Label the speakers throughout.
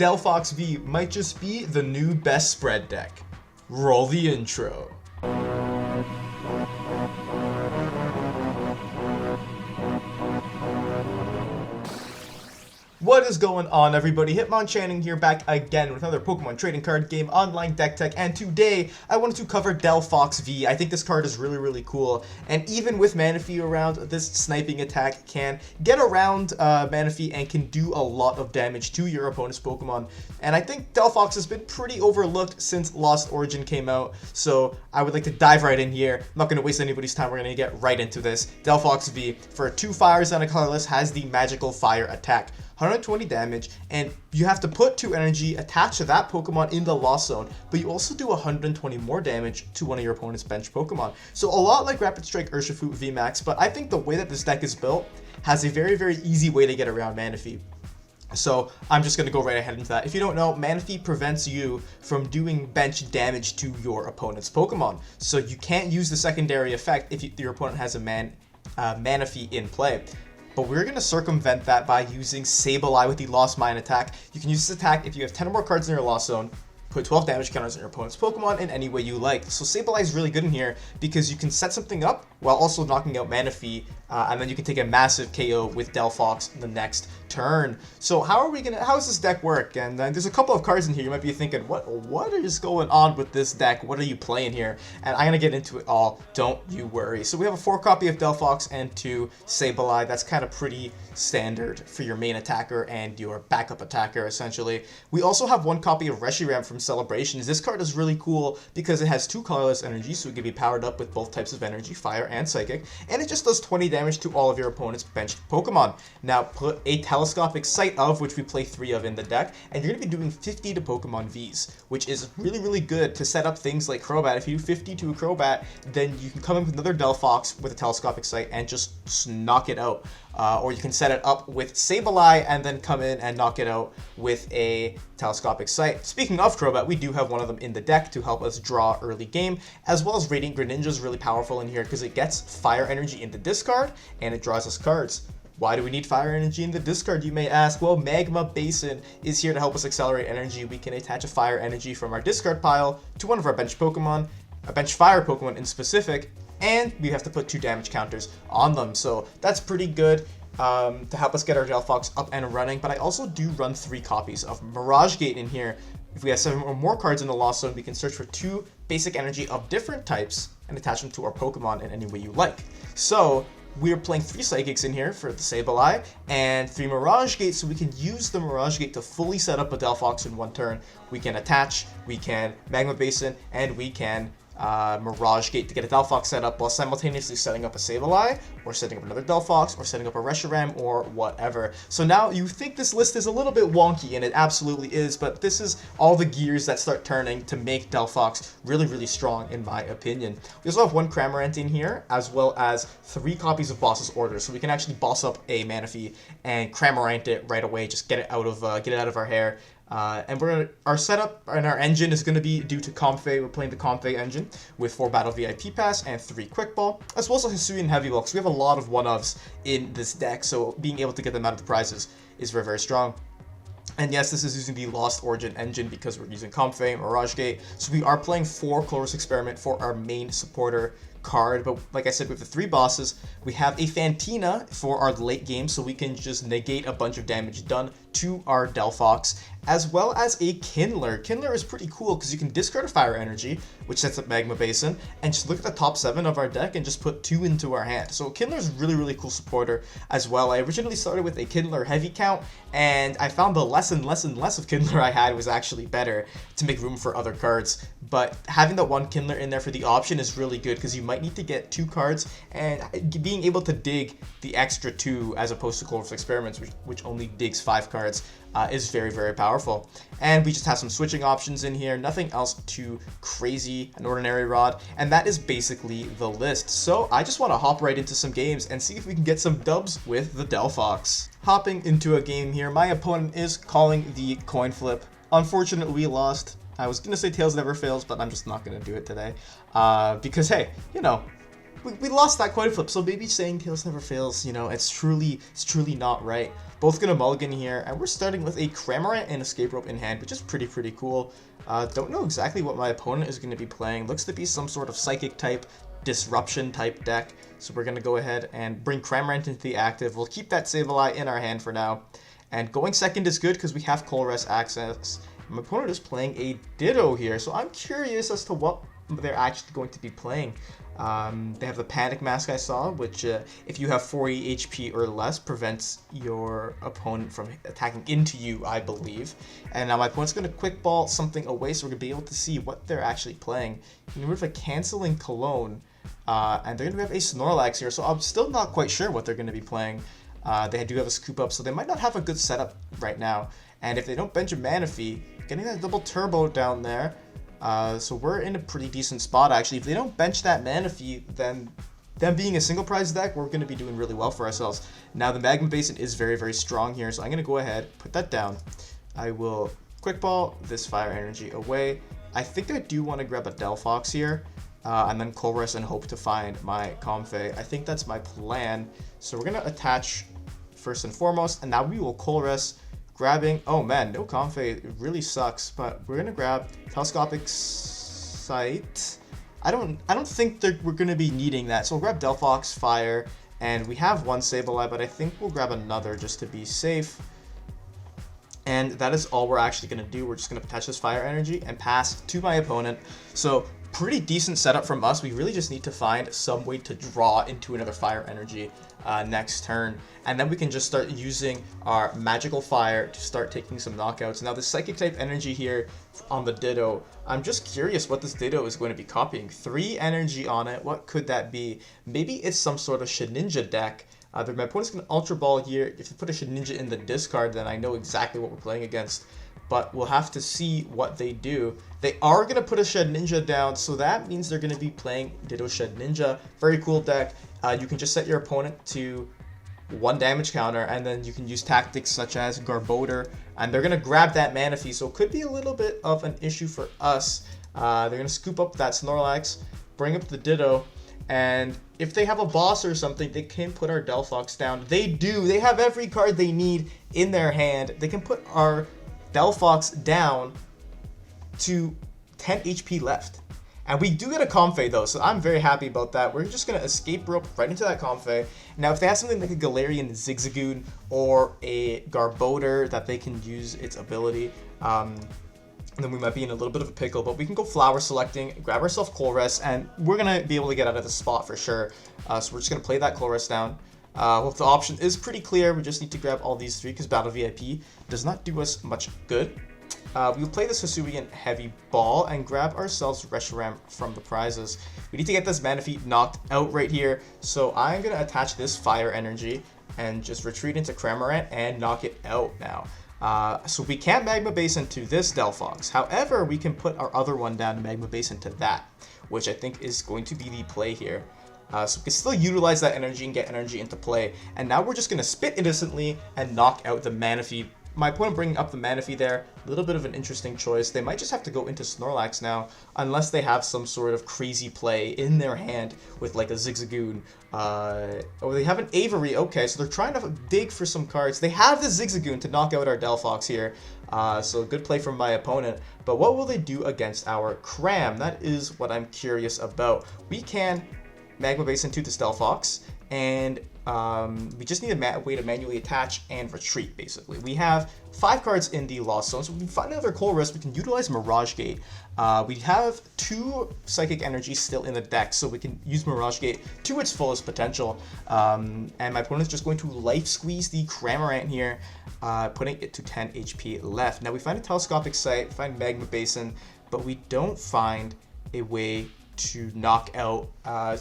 Speaker 1: Delphox V might just be the new best spread deck. Roll the intro. What is going on, everybody? Hitmonchanning here, back again with another Pokemon trading card game online deck tech, and today I wanted to cover Delphox V. I think this card is really cool, and even with Manaphy around, this sniping attack can get around Manaphy and can do a lot of damage to your opponent's Pokemon. And I think Delphox has been pretty overlooked since Lost Origin came out, so I would like to dive right in here. I'm not going to waste anybody's time, we're going to get right into this. Delphox V, for 2 fires and a colorless, has the magical fire attack. 120 damage, and you have to put 2 energy attached to that Pokemon in the Lost Zone, but you also do 120 more damage to one of your opponent's bench Pokemon. So a lot like Rapid Strike Urshifu VMAX, but I think the way that this deck is built has a very easy way to get around Manaphy. So I'm just going to go right ahead into that. If you don't know, Manaphy prevents you from doing bench damage to your opponent's Pokemon. So you can't use the secondary effect if your opponent has a Manaphy in play. But we're going to circumvent that by using Sableye with the Lost Mine attack. You can use this attack if you have 10 or more cards in your Lost Zone, put 12 damage counters on your opponent's Pokemon in any way you like. So Sableye is really good in here because you can set something up while also knocking out Manaphy, and then you can take a massive KO with Delphox the next turn. So how does this deck work? And there's a couple of cards in here you might be thinking, what is going on with this deck? What are you playing here? And I'm gonna get into it all, don't you worry. So we have a 4 copy of Delphox and 2 Sableye. That's kind of pretty standard for your main attacker and your backup attacker, essentially. We also have 1 copy of Reshiram from Celebrations. This card is really cool because it has 2 colorless energy, so it can be powered up with both types of energy, fire and psychic, and it just does 20 damage to all of your opponent's benched Pokemon. Now put a Telescopic Sight VIV, which we play 3 of in the deck, and you're going to be doing 50 to Pokemon Vs, which is really good to set up things like Crobat. If you do 50 to a Crobat, then you can come in with another Delphox with a Telescopic Sight and just knock it out. Or you can set it up with Sableye and then come in and knock it out with a Telescopic Sight. Speaking of Crobat, we do have one of them in the deck to help us draw early game, as well as Radiant Greninja is really powerful in here because it gets fire energy in the discard and it draws us cards. Why do we need fire energy in the discard, you may ask? Well, Magma Basin is here to help us accelerate energy. We can attach a fire energy from our discard pile to one of our bench Pokemon, a bench fire Pokemon in specific, and we have to put 2 damage counters on them. So that's pretty good to help us get our Delphox up and running. But I also do run 3 copies of Mirage Gate in here. If we have 7 or more cards in the Lost Zone, we can search for 2 basic energy of different types and attach them to our Pokemon in any way you like. So we're playing 3 Psychics in here for the Sableye and 3 Mirage Gates, so we can use the Mirage Gate to fully set up a Delphox in 1 turn. We can attach, we can Magma Basin, and we can Mirage Gate to get a Delphox set up while simultaneously setting up a Sableye, or setting up another Delphox, or setting up a Reshiram, or whatever. So now you think this list is a little bit wonky, and it absolutely is, but this is all the gears that start turning to make Delphox really strong, in my opinion. We also have 1 Cramorant in here, as well as 3 copies of Boss's Order, so we can actually boss up a Manaphy and Cramorant it right away, just get it out of our hair. And our setup and our engine is going to be due to Comfey. We're playing the Comfey engine with 4 Battle VIP Pass and 3 Quick Ball, as well as a Hisuian Heavy Ball, because we have a lot of 1-ofs in this deck, so being able to get them out of the prizes is very strong. And yes, this is using the Lost Origin engine because we're using Comfey and Mirage Gate, so we are playing 4 Colress Experiment for our main supporter card. But like I said, with the 3 bosses, we have a Fantina for our late game, so we can just negate a bunch of damage done to our Delphox, as well as a Kindler. Kindler is pretty cool because you can discard a fire energy, which sets up Magma Basin, and just look at the top 7 of our deck and just put 2 into our hand. So Kindler is really cool supporter as well. I originally started with a Kindler heavy count, and I found the less and less of Kindler I had was actually better to make room for other cards. But having that 1 Kindler in there for the option is really good because you might need to get 2 cards, and being able to dig the extra 2 as opposed to Colress Experiments, which only digs 5 cards, is very powerful. And we just have some switching options in here, nothing else too crazy, an Ordinary Rod, and that is basically the list. So I just want to hop right into some games and see if we can get some dubs with the Delphox. Hopping into a game here, my opponent is calling the coin flip. Unfortunately, we lost. I was gonna say Tails never fails, but I'm just not gonna do it today, because hey, you know, we lost that coin flip, so maybe saying Tails never fails, you know, it's truly not right. Both gonna mulligan here, and we're starting with a Cramorant and Escape Rope in hand, which is pretty cool. Don't know exactly what my opponent is gonna be playing. Looks to be some sort of Psychic type, Disruption type deck. So we're gonna go ahead and bring Cramorant into the active. We'll keep that Sableye in our hand for now. And going second is good because we have Colress access. My opponent is playing a Ditto here, so I'm curious as to what they're actually going to be playing. They have the Panic Mask I saw, which if you have 40 HP or less prevents your opponent from attacking into you, I believe. And now my opponent's going to Quick Ball something away, so we're going to be able to see what they're actually playing. You know, with a Canceling Cologne, and they're going to have a Snorlax here, so I'm still not quite sure what they're going to be playing. They do have a Scoop Up, so they might not have a good setup right now. And if they don't bench a Manaphy, getting that double turbo down there, so we're in a pretty decent spot actually. If they don't bench that Manaphy, then them being a single prize deck, we're going to be doing really well for ourselves. Now the Magma Basin is very strong here, so I'm going to go ahead, put that down. I will Quick Ball this Fire Energy away. I think I do want to grab a Delphox here, and then Colress and hope to find my Comfey. I think that's my plan. So we're going to attach first and foremost, and now we will Colress, grabbing, oh man, no Comfey, it really sucks, but we're gonna grab Telescopic Sight. I don't think that we're gonna be needing that, so we'll grab Delphox Fire, and we have one Sableye, but I think we'll grab another just to be safe. And that is all we're actually gonna do. We're just gonna attach this Fire Energy and pass to my opponent. So pretty decent setup from us. We really just need to find some way to draw into another Fire Energy next turn, and then we can just start using our Magical Fire to start taking some knockouts. Now the Psychic type energy here on the Ditto, I'm just curious what this Ditto is going to be copying. 3 energy on it, what could that be? Maybe it's some sort of Shedinja deck. My opponent's going to Ultra Ball here. If you put a Shedinja in the discard, then I know exactly what we're playing against. But we'll have to see what they do. They are going to put a Shedinja down, so that means they're going to be playing Ditto Shedinja. Very cool deck. You can just set your opponent to 1 damage counter, and then you can use tactics such as Garbodor, and they're going to grab that Manaphy, so it could be a little bit of an issue for us. They're going to scoop up that Snorlax, bring up the Ditto, and if they have a boss or something, they can put our Delphox down. They do. They have every card they need in their hand. They can put our Delphox down to 10 HP left. And we do get a Comfey though, so I'm very happy about that. We're just going to Escape Rope right into that Comfey. Now if they have something like a Galarian Zigzagoon or a Garbodor that they can use its ability, then we might be in a little bit of a pickle, but we can go Flower Selecting, grab ourselves Colress, and we're going to be able to get out of the spot for sure. So we're just going to play that Colress down. Well, the option is pretty clear. We just need to grab all these 3 because Battle VIP does not do us much good. We'll play this Hisuian Heavy Ball and grab ourselves Reshiram from the prizes. We need to get this Manaphy knocked out right here, so I'm going to attach this Fire Energy and just retreat into Cramorant and knock it out now. So we can't Magma Basin to this Delphox. However, we can put our other one down to Magma Basin to that, which I think is going to be the play here. So we can still utilize that energy and get energy into play. And now we're just going to Spit Innocently and knock out the Manaphy. My opponent bringing up the Manaphy there, a little bit of an interesting choice. They might just have to go into Snorlax now, unless they have some sort of crazy play in their hand with like a Zigzagoon. Oh, they have an Avery. Okay, so they're trying to dig for some cards. They have the Zigzagoon to knock out our Delphox here. So good play from my opponent. But what will they do against our Cram? That is what I'm curious about. We can Magma Basin to this Delphox, and we just need a way to manually attach and retreat, basically. We have 5 cards in the Lost Zone, so we can find another Colress. We can utilize Mirage Gate. We have 2 Psychic Energies still in the deck, so we can use Mirage Gate to its fullest potential. And my opponent's just going to Life Squeeze the Cramorant here, putting it to 10 HP left. Now we find a Telescopic Sight, find Magma Basin, but we don't find a way to knock out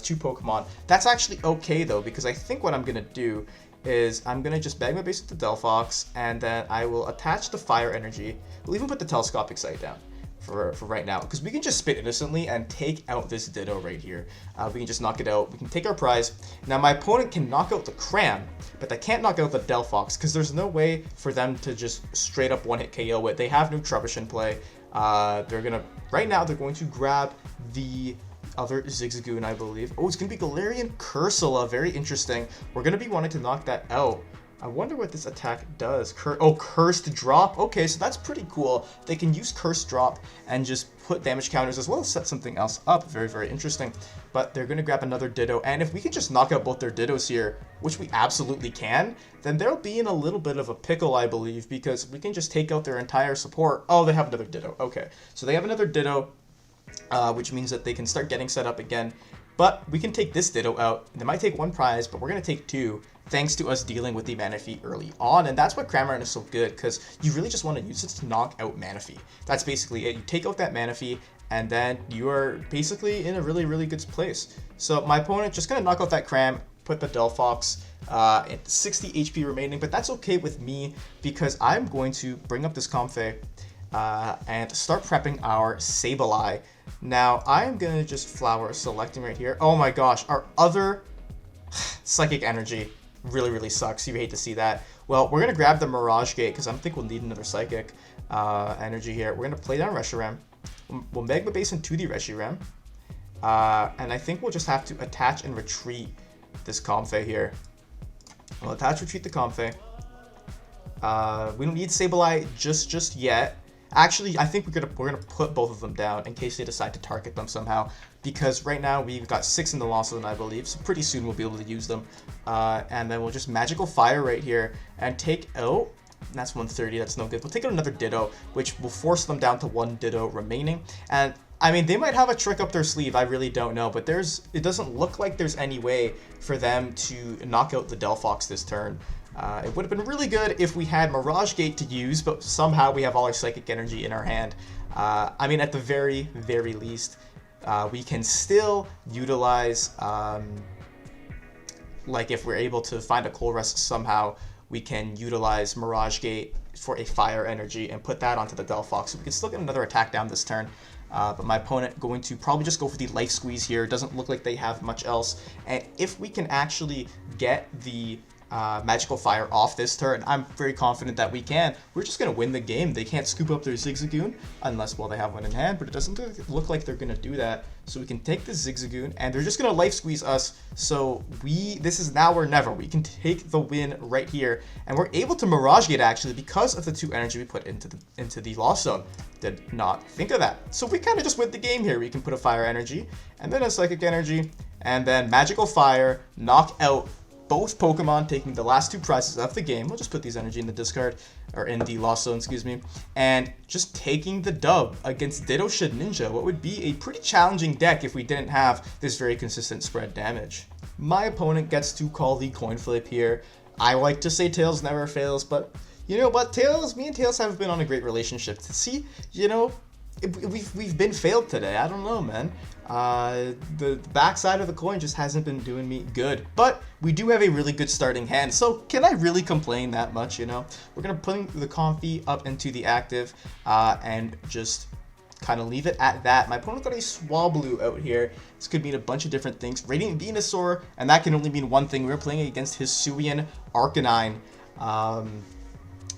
Speaker 1: 2 Pokemon. That's actually okay though, because I think what I'm gonna do is I'm gonna just Magma Base the Delphox, and then I will attach the Fire Energy. We'll even put the Telescopic Sight down for right now, because we can just Spit Innocently and take out this Ditto right here. We can just knock it out. We can take our prize. Now my opponent can knock out the Cram, but they can't knock out the Delphox because there's no way for them to just straight up one-hit KO it. They have no Trubbish in play. Right now they're going to grab the other Zigzagoon, I believe. Oh, it's going to be Galarian Cursula. Very interesting. We're going to be wanting to knock that out. I wonder what this attack does. Cursed Drop. Okay, so that's pretty cool. They can use Cursed Drop and just put damage counters as well as set something else up. Very, very interesting. But they're going to grab another Ditto. And if we can just knock out both their Dittos here, which we absolutely can, then they'll be in a little bit of a pickle, I believe, because we can just take out their entire support. Oh, they have another Ditto. Okay, so they have another Ditto, which means that they can start getting set up again. But we can take this Ditto out. They might take one prize, but we're going to take two, thanks to us dealing with the Manaphy early on. And that's what Cramorant is so good, because you really just want to use it to knock out Manaphy. That's basically it. You take out that Manaphy, and then you are basically in a really, really good place. So my opponent just going to knock out that Cram, put the Delphox at 60 HP remaining, but that's okay with me, because I'm going to bring up this Comfey and start prepping our Sableye. Now, I'm going to just flower selecting right here. Oh my gosh, our other Psychic Energy really, really sucks. You hate to see that. Well, we're going to grab the Mirage Gate, because I think we'll need another Psychic Energy here. We're going to play down Reshiram. We'll Magma Basin to the Reshiram. And I think we'll just have to attach and retreat this Comfey here. We'll attach, retreat the Comfey. We don't need Sableye just yet. Actually, I think we're gonna put both of them down in case they decide to target them somehow, because right now we've got 6 in the loss of them, I believe, so pretty soon we'll be able to use them. And then we'll just Magical Fire right here and take out, that's 130, that's no good. We'll take out another Ditto, which will force them down to 1 Ditto remaining. And I mean, they might have a trick up their sleeve, I really don't know, but it doesn't look like there's any way for them to knock out the Delphox this turn. It would have been really good if we had Mirage Gate to use, but somehow we have all our Psychic Energy in our hand. I mean, at the very, very least, we can still utilize, like if we're able to find a Colress somehow, we can utilize Mirage Gate for a Fire Energy and put that onto the Delphox. So we can still get another attack down this turn. But my opponent going to probably just go for the Life Squeeze here. Doesn't look like they have much else. And if we can actually get the Magical Fire off this turn, I'm very confident that we can. We're just going to win the game. They can't scoop up their Zigzagoon unless, well, they have one in hand, but it doesn't look like they're going to do that. So we can take the Zigzagoon, and they're just going to Life Squeeze us. So this is now or never. We can take the win right here, and we're able to Mirage Gate actually because of the 2 energy we put into the Lost Zone. Did not think of that. So we kind of just win the game here. We can put a Fire Energy, and then a Psychic Energy, and then Magical Fire, knock out both Pokemon, taking the last 2 prizes of the game. We'll just put these energy in the discard, or in the Lost Zone, excuse me, and just taking the dub against Ditto Shedinja, what would be a pretty challenging deck if we didn't have this very consistent spread damage. My opponent gets to call the coin flip here. I like to say Tails never fails, but you know what, me and Tails have been on a great relationship. To see, you know, we've been failed today. I don't know, man. The backside of the coin just hasn't been doing me good, but we do have a really good starting hand, so can I really complain that much, you know? We're gonna put the Comfey up into the active and just kind of leave it at that. My opponent got a Swablu out here. This could mean a bunch of different things. Radiant Venusaur, and that can only mean one thing. We're playing against Hisuian Arcanine.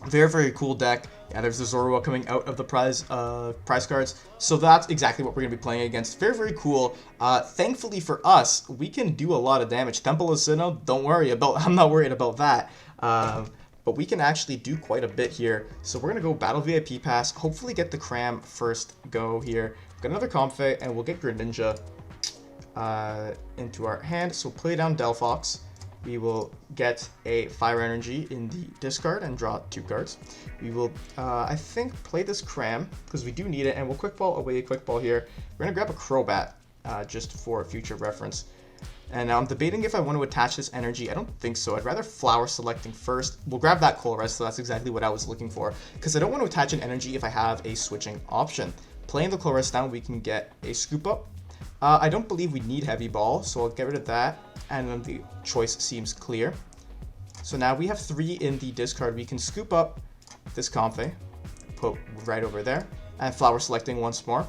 Speaker 1: Very, very cool deck. Yeah, there's the Zorua coming out of the prize cards. So that's exactly what we're going to be playing against. Very, very cool. Thankfully for us, we can do a lot of damage. Temple of Sinnoh, don't worry about, I'm not worried about that. But we can actually do quite a bit here. So we're going to go Battle VIP Pass, hopefully get the Cram first go here. Got another Comfey, and we'll get Greninja into our hand. So we'll play down Delphox. We will get a Fire Energy in the discard and draw 2 cards. We will, I think, play this Cram, because we do need it, and we'll Quick Ball away, Quick Ball here. We're going to grab a Crobat, just for future reference. And now I'm debating if I want to attach this energy. I don't think so. I'd rather Flower Selecting first. We'll grab that Colress, so that's exactly what I was looking for, because I don't want to attach an energy if I have a switching option. Playing the Colress down, we can get a Scoop Up. I don't believe we need Heavy Ball, so I'll get rid of that. And then the choice seems clear. So now we have 3 in the discard. We can scoop up this Comfey, put right over there, and Flower Selecting once more.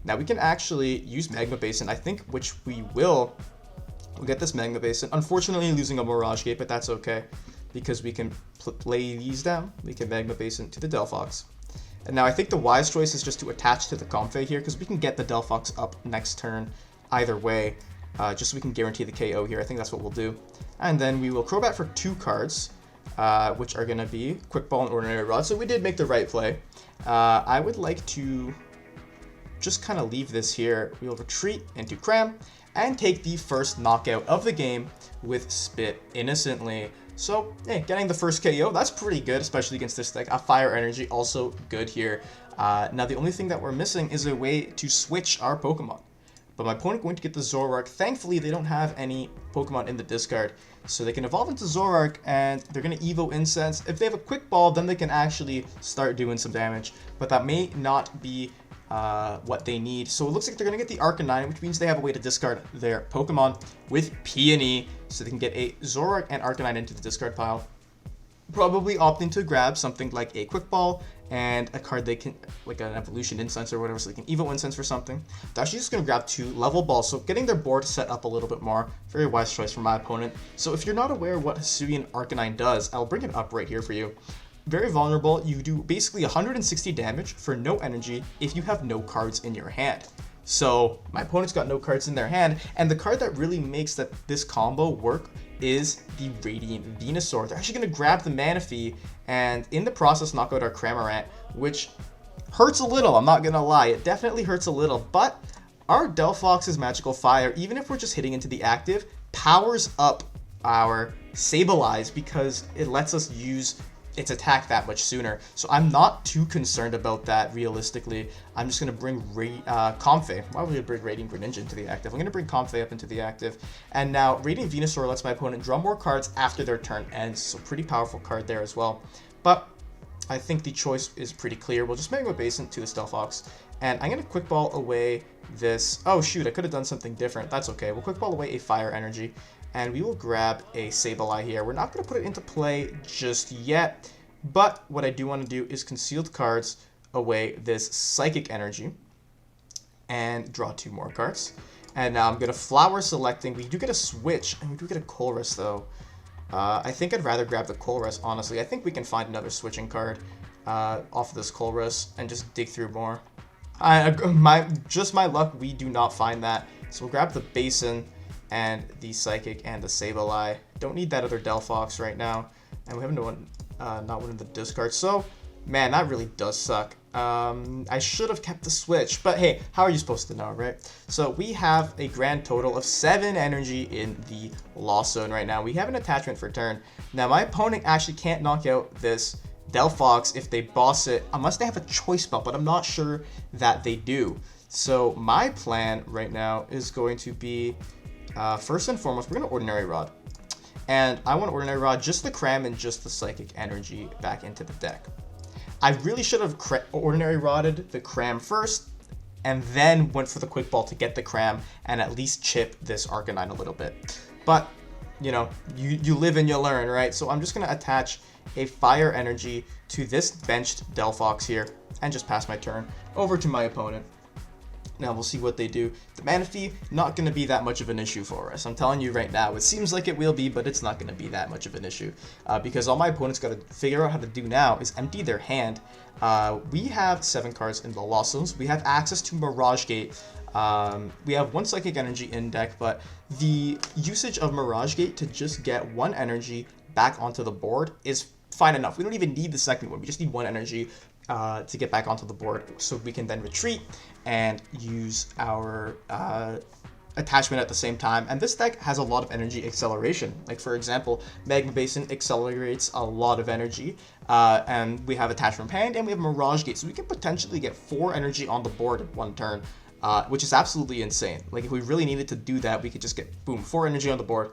Speaker 1: Now we can actually use Magma Basin, I think, which we will. We'll get this Magma Basin. Unfortunately, losing a Mirage Gate, but that's okay, because we can play these down. We can Magma Basin to the Delphox. And now I think the wise choice is just to attach to the Comfey here, because we can get the Delphox up next turn. either way, just so we can guarantee the KO here. I think that's what we'll do. And then we will Crobat for 2 cards, which are going to be Quick Ball and Ordinary Rod. So we did make the right play. I would like to just kind of leave this here. We'll retreat into Cram and take the first knockout of the game with Spit Innocently. So, hey, getting the first KO, that's pretty good, especially against this deck. A Fire Energy, also good here. Now, the only thing that we're missing is a way to switch our Pokemon. But my opponent going to get the Zoroark. Thankfully, they don't have any Pokemon in the discard, so they can evolve into Zoroark, and they're going to Evo Incense. If they have a Quick Ball, then they can actually start doing some damage, but that may not be what they need. So it looks like they're going to get the Arcanine, which means they have a way to discard their Pokemon with Peony, so they can get a Zoroark and Arcanine into the discard pile. Probably opting to grab something like a Quick Ball and a card they can, like an Evolution Incense or whatever, so they can Evo Incense for something. They're actually just going to grab 2 Level Balls, so getting their board set up a little bit more. Very wise choice from my opponent. So if you're not aware what Hisuian Arcanine does, I'll bring it up right here for you. Very vulnerable. You do basically 160 damage for no energy if you have no cards in your hand. So my opponent's got no cards in their hand, and the card that really makes this combo work is the Radiant Venusaur. They're actually going to grab the Manaphy and in the process knock out our Cramorant, which hurts a little, I'm not going to lie. It definitely hurts a little, but our Delphox's Magical Fire, even if we're just hitting into the active, powers up our Sableye because it lets us use its attack that much sooner. So I'm not too concerned about that realistically. I'm just going to bring Comfey. Why would we bring Radiant Greninja into the active? I'm going to bring Comfey up into the active. And now Radiant Venusaur lets my opponent draw more cards after their turn ends. So pretty powerful card there as well. But I think the choice is pretty clear. We'll just Magma Basin to this Delphox. And I'm going to Quick Ball away this... Oh shoot, I could have done something different. That's okay. We'll Quick Ball away a Fire Energy. And we will grab a Sableye here. We're not going to put it into play just yet, but what I do want to do is Concealed Cards away this Psychic Energy and draw 2 more cards. And now I'm going to Flower Selecting. We do get a Switch, and we do get a Colress, though. I think I'd rather grab the Colress, honestly. I think we can find another switching card off of this Colress and just dig through more. Just my luck, we do not find that. So we'll grab the Basin and the Psychic and the Sableye. Don't need that other Delphox right now. And we have not one in the discard. So, man, that really does suck. I should have kept the Switch. But hey, how are you supposed to know, right? So we have a grand total of 7 energy in the Lost Zone right now. We have an attachment for turn. Now, my opponent actually can't knock out this Delphox if they boss it, unless they have a Choice Belt, but I'm not sure that they do. So my plan right now is going to be... first and foremost, we're going to Ordinary Rod. And I want Ordinary Rod, just the Cram and just the Psychic Energy back into the deck. I really should have Ordinary Rodded the Cram first, and then went for the Quick Ball to get the Cram and at least chip this Arcanine a little bit. But, you know, you live and you learn, right? So I'm just going to attach a Fire Energy to this benched Delphox here and just pass my turn over to my opponent. Now we'll see what they do. The Manaphy, not going to be that much of an issue for us. I'm telling you right now, it seems like it will be, but it's not going to be that much of an issue. Because all my opponent's got to figure out how to do now is empty their hand. We have 7 cards in the Lost Zones. We have access to Mirage Gate. We have 1 Psychic Energy in deck, but the usage of Mirage Gate to just get 1 energy back onto the board is fine enough. We don't even need the second one. We just need 1 energy to get back onto the board, so we can then retreat and use our attachment at the same time. And this deck has a lot of energy acceleration. Like, for example, Magma Basin accelerates a lot of energy, and we have attachment hand and we have Mirage Gate, so we can potentially get 4 energy on the board in 1 turn, which is absolutely insane. Like, if we really needed to do that, we could just get, boom, 4 energy on the board.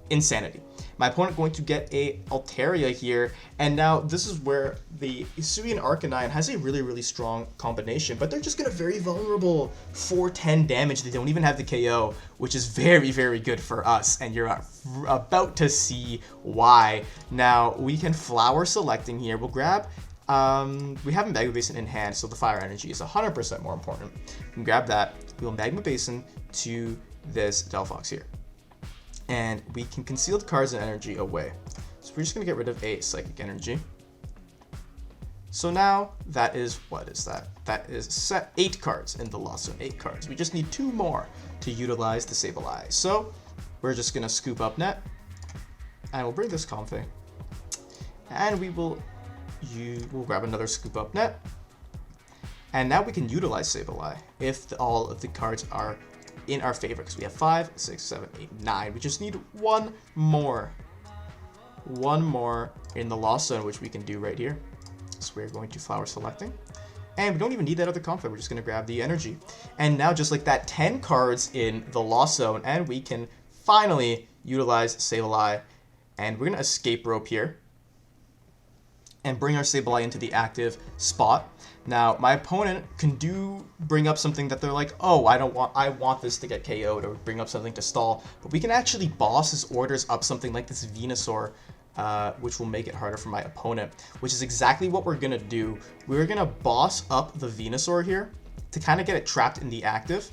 Speaker 1: Insanity. My opponent going to get a Altaria here, and now this is where the Hisuian Arcanine has a really, really strong combination, but they're just going to very vulnerable 410 damage. They don't even have the KO, which is very, very good for us, and you're about to see why. Now, we can Flower Selecting here. We'll grab... we have a Magma Basin in hand, so the Fire Energy is 100% more important. We can grab that. We'll Magma Basin to this Delphox here. And we can Concealed Cards and Energy away. So we're just going to get rid of a Psychic Energy. So now that is, what is that? That is set 8 cards in the Lost Zone, 8 cards. We just need 2 more to utilize the Sableye. So we're just gonna scoop up net, and we'll bring this Comfey, and we'll grab another scoop up net, and now we can utilize Sableye if all of the cards are in our favor, because we have 5, 6, 7, 8, 9. We just need one more in the Lost Zone, which we can do right here. So we're going to flower selecting, and we don't even need that other Comfey. We're just going to grab the energy, and now just like that, 10 cards in the Lost Zone, and we can finally utilize Sableye, and we're going to escape rope here and bring our Sableye into the active spot. Now my opponent can bring up something that they're like, oh, I want this to get KO'd, or bring up something to stall, but we can actually boss his orders up something like this Venusaur, which will make it harder for my opponent, which is exactly what we're gonna do. We're gonna boss up the Venusaur here to kind of get it trapped in the active,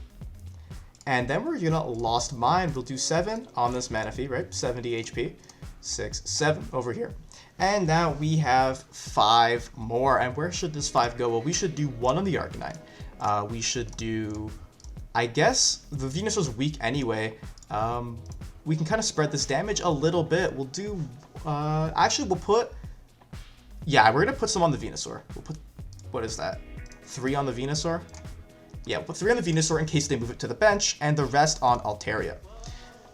Speaker 1: and then we're gonna Lost Mine. We'll do 7 on this Manaphy, right? 70 HP, 6, 7 over here. And now we have 5 more, and where should this 5 go? Well, we should do 1 on the Arcanine. We should do, I guess, the Venusaur's weak anyway. We can kind of spread this damage a little bit. We'll do, actually we'll put, yeah, we're gonna put some on the Venusaur. We'll put, what is that? 3 on the Venusaur? Yeah, we'll put 3 on the Venusaur in case they move it to the bench, and the rest on Altaria.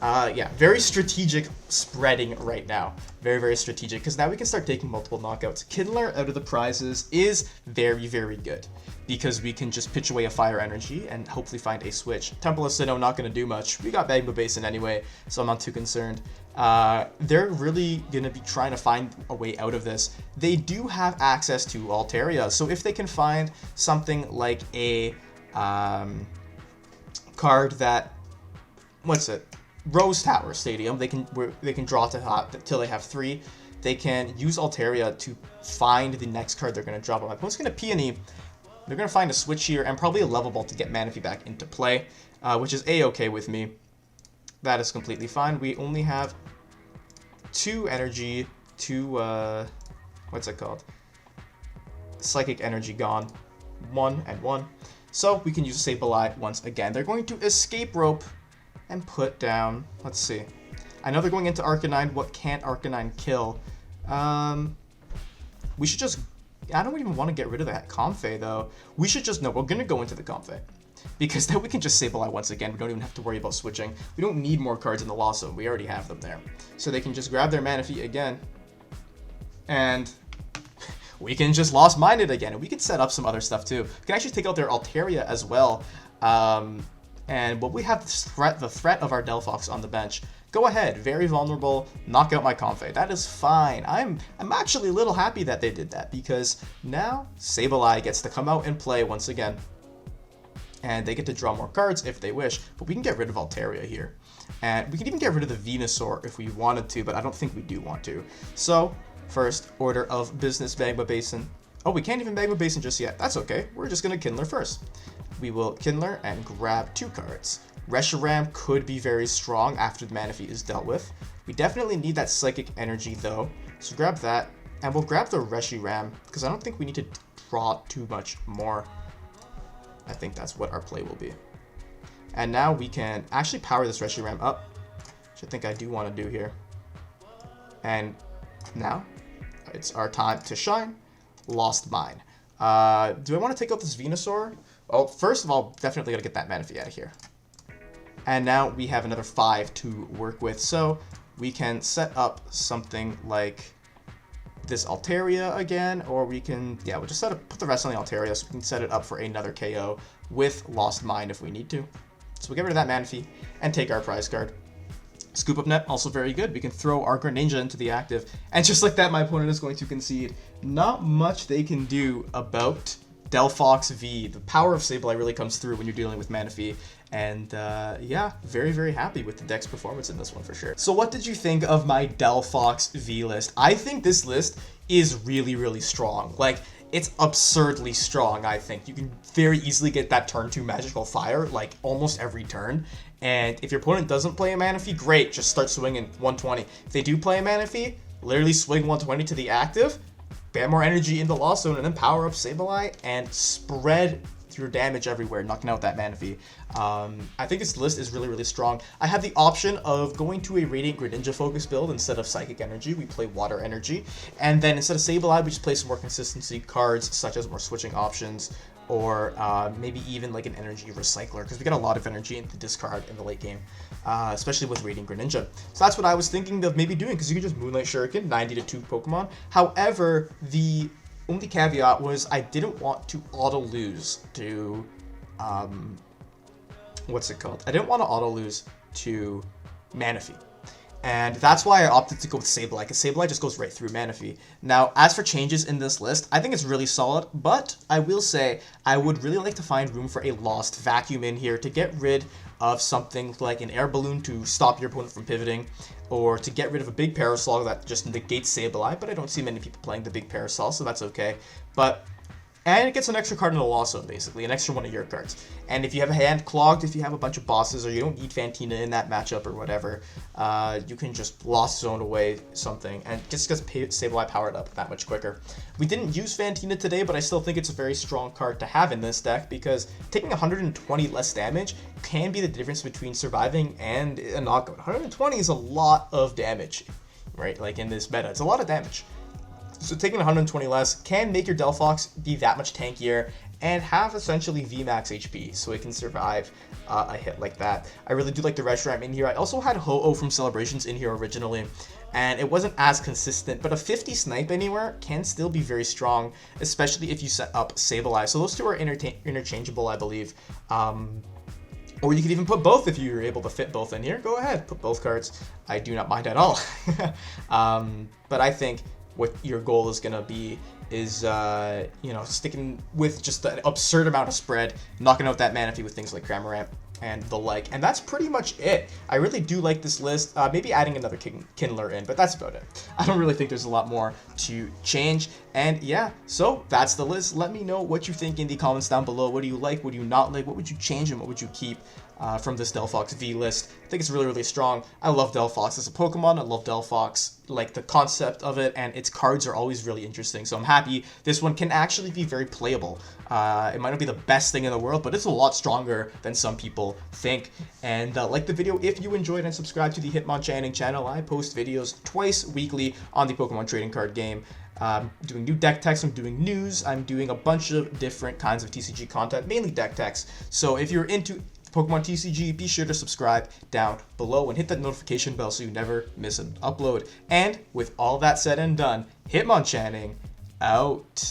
Speaker 1: Yeah, very strategic spreading right now. Very, very strategic, because now we can start taking multiple knockouts. Kindler out of the prizes is very, very good, because we can just pitch away a fire energy and hopefully find a switch. Temple of Sinnoh, not going to do much. We got Magma Basin anyway, so I'm not too concerned. They're really going to be trying to find a way out of this. They do have access to Altaria, so if they can find something like a card that, what's it? Rose Tower Stadium, they can draw till they have 3. They can use Altaria to find the next card they're going to drop. My opponent's going to Peony. They're going to find a switch here and probably a level ball to get Manaphy back into play, which is a-okay with me. That is completely fine. We only have 2 energy, 2 what's it called? Psychic energy gone, 1 and 1. So we can use Sableye once again. They're going to escape rope and put down, let's see. I know they're going into Arcanine. What can't Arcanine kill? We should just, I don't even want to get rid of that Comfey though. We should just, no, we're gonna go into the Comfey, because then we can just Sableye once again. We don't even have to worry about switching. We don't need more cards in the Lost Zone. We already have them there. So they can just grab their Manaphy again, and we can just Lost Mine it again. And we can set up some other stuff too. We can actually take out their Altaria as well. And what we have the threat of our Delphox on the bench. Go ahead, very vulnerable, knock out my Comfey. That is fine. I'm actually a little happy that they did that, because now Sableye gets to come out and play once again. And they get to draw more cards if they wish, but we can get rid of Altaria here. And we can even get rid of the Venusaur if we wanted to, but I don't think we do want to. So, first order of business, Magma Basin. Oh, we can't even Magma Basin just yet. That's okay. We're just going to Kindler first. We will Kindler and grab 2 cards. Reshiram could be very strong after the Manaphy is dealt with. We definitely need that Psychic Energy though, so grab that, and we'll grab the Reshiram, because I don't think we need to draw too much more. I think that's what our play will be. And now we can actually power this Reshiram up, which I think I do want to do here. And now it's our time to shine. Lost Mine. Do I want to take out this Venusaur? Well, first of all, definitely gotta get that Manaphy out of here. And now we have another 5 to work with, so we can set up something like this Altaria again, or we can, yeah, we'll just put the rest on the Altaria so we can set it up for another KO with Lost Mine if we need to. So we'll get rid of that Manaphy and take our prize card. Scoop Up Net, also very good. We can throw our Greninja into the active, and just like that, my opponent is going to concede. Not much they can do about Delphox V. The power of Sableye really comes through when you're dealing with Manaphy, and yeah, very, very happy with the deck's performance in this one for sure. So what did you think of my Delphox V list? I think this list is really, really strong. Like, it's absurdly strong, I think. You can very easily get that turn 2 Magical Fire, like, almost every turn. And if your opponent doesn't play a Manaphy, great, just start swinging 120. If they do play a Manaphy, literally swing 120 to the active, ban more energy in the Lost Zone, and then power up Sableye and spread your damage everywhere, knocking out that Manaphy. I think this list is really, really strong. I have the option of going to a Radiant Greninja focus build instead of Psychic Energy. We play Water Energy. And then instead of Sableye, we just play some more consistency cards, such as more switching options, or maybe even like an energy recycler, because we got a lot of energy in the discard in the late game, especially with Radiant Greninja. So that's what I was thinking of maybe doing, because you can just Moonlight Shuriken, 90 to 2 Pokemon. However, the only caveat was I didn't want to auto-lose to, what's it called? I didn't want to auto-lose to Manaphy. And that's why I opted to go with Sableye, because Sableye just goes right through Manaphy. Now, as for changes in this list, I think it's really solid, but I will say I would really like to find room for a Lost Vacuum in here to get rid of something like an Air Balloon to stop your opponent from pivoting, or to get rid of a big Parasol that just negates Sableye, but I don't see many people playing the big Parasol, so that's okay. And it gets an extra card in the Lost Zone, basically, an extra one of your cards. And if you have a hand clogged, if you have a bunch of bosses, or you don't need Fantina in that matchup or whatever, you can just Lost Zone away something, and just gets Sableye powered up that much quicker. We didn't use Fantina today, but I still think it's a very strong card to have in this deck, because taking 120 less damage can be the difference between surviving and a knockout. 120 is a lot of damage, right? Like in this meta, it's a lot of damage. So taking 120 less can make your Delphox be that much tankier and have essentially VMAX HP, so it can survive a hit like that. I really do like the Reshiram in here. I also had Ho-Oh from Celebrations in here originally, and it wasn't as consistent, but a 50 snipe anywhere can still be very strong, especially if you set up Sableye. So those two are interchangeable, I believe. Or you could even put both if you're able to fit both in here. Go ahead, put both cards. I do not mind at all. But I think what your goal is going to be is, you know, sticking with just an absurd amount of spread, knocking out that Manaphy with things like Cramorant and the like. And that's pretty much it. I really do like this list. Maybe adding another Kindler in, but that's about it. I don't really think there's a lot more to change. And yeah, so that's the list. Let me know what you think in the comments down below. What do you like? What do you not like? What would you change and what would you keep from this Delphox V list? I think it's really, really strong. I love Delphox as a Pokemon. I love Delphox, like the concept of it, and its cards are always really interesting. So I'm happy this one can actually be very playable. It might not be the best thing in the world, but it's a lot stronger than some people think. And like the video if you enjoyed, and subscribe to the Hitmonchanting channel. I post videos twice weekly on the Pokemon trading card game. Doing new deck techs, I'm doing news, I'm doing a bunch of different kinds of TCG content, mainly deck techs. So if you're into Pokemon TCG, be sure to subscribe down below and hit that notification bell so you never miss an upload. And with all that said and done, Hitmonchanting out.